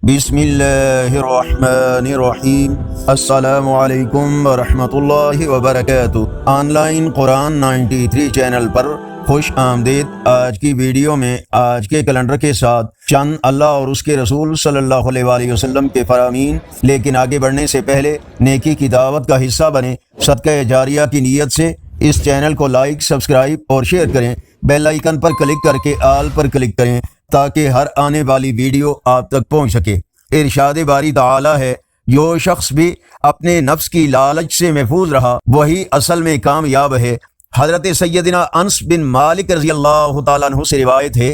بسم اللہ الرحمن الرحیم۔ السلام علیکم ورحمۃ اللہ وبرکاتہ۔ آن لائن قرآن 93 چینل پر خوش آمدید۔ آج کی ویڈیو میں آج کے کیلنڈر کے ساتھ چند اللہ اور اس کے رسول صلی اللہ علیہ وآلہ وسلم کے فرامین، لیکن آگے بڑھنے سے پہلے نیکی کی دعوت کا حصہ بنیں۔ صدقہ جاریہ کی نیت سے اس چینل کو لائک، سبسکرائب اور شیئر کریں۔ بیل آئیکن پر کلک کر کے آل پر کلک کریں تاکہ ہر آنے والی ویڈیو آپ تک پہنچ سکے۔ ارشاد باری تعالی ہے، جو شخص بھی اپنے نفس کی لالچ سے محفوظ رہا وہی اصل میں کامیاب ہے۔ حضرت سیدنا انس بن مالک رضی اللہ تعالیٰ عنہ سے روایت ہے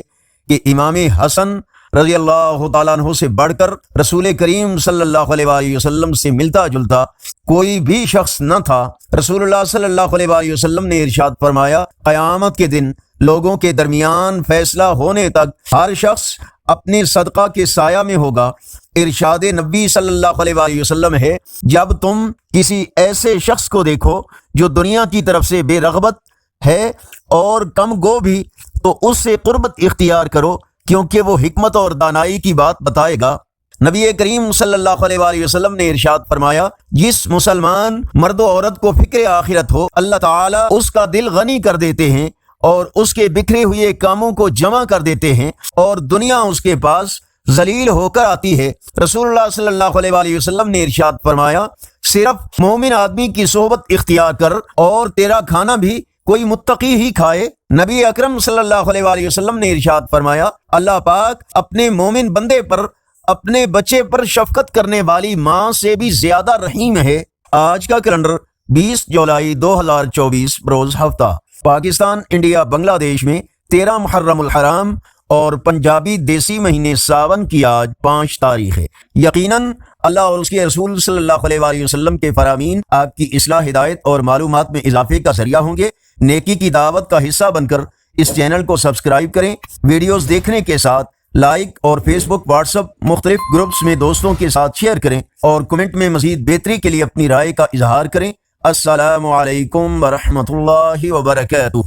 کہ امام حسن رضی اللہ تعالیٰ عنہ سے بڑھ کر رسول کریم صلی اللہ علیہ وآلہ وسلم سے ملتا جلتا کوئی بھی شخص نہ تھا۔ رسول اللہ صلی اللہ علیہ وآلہ وسلم نے ارشاد فرمایا، قیامت کے دن لوگوں کے درمیان فیصلہ ہونے تک ہر شخص اپنے صدقہ کے سایہ میں ہوگا۔ ارشاد نبی صلی اللہ علیہ وآلہ وسلم ہے، جب تم کسی ایسے شخص کو دیکھو جو دنیا کی طرف سے بے رغبت ہے اور کم گو بھی، تو اس سے قربت اختیار کرو، کیونکہ وہ حکمت اور دانائی کی بات بتائے گا۔ نبی کریم صلی اللہ علیہ وآلہ وسلم نے ارشاد فرمایا، جس مسلمان مرد و عورت کو فکر آخرت ہو، اللہ تعالیٰ اس کا دل غنی کر دیتے ہیں اور اس کے بکھرے ہوئے کاموں کو جمع کر دیتے ہیں اور دنیا اس کے پاس ذلیل ہو کر آتی ہے۔ رسول اللہ صلی اللہ علیہ وآلہ وسلم نے ارشاد فرمایا، صرف مومن آدمی کی صحبت اختیار کر اور تیرا کھانا بھی کوئی متقی ہی کھائے۔ نبی اکرم صلی اللہ علیہ وآلہ وسلم نے ارشاد فرمایا، اللہ پاک اپنے مومن بندے پر اپنے بچے پر شفقت کرنے والی ماں سے بھی زیادہ رحیم ہے۔ آج کا کیلنڈر 20 جولائی 2024 بروز ہفتہ۔ پاکستان، انڈیا، بنگلہ دیش میں 13 محرم الحرام اور پنجابی دیسی مہینے ساون کی آج 5 تاریخ ہے۔ یقیناً اللہ اور اس کے رسول صلی اللہ علیہ وآلہ وسلم کے فرامین آپ کی اصلاح، ہدایت اور معلومات میں اضافے کا ذریعہ ہوں گے۔ نیکی کی دعوت کا حصہ بن کر اس چینل کو سبسکرائب کریں۔ ویڈیوز دیکھنے کے ساتھ لائک اور فیس بک، واٹس ایپ مختلف گروپس میں دوستوں کے ساتھ شیئر کریں اور کمنٹ میں مزید بہتری کے لیے اپنی رائے کا اظہار کریں۔ السلام علیکم ورحمۃ اللہ وبرکاتہ۔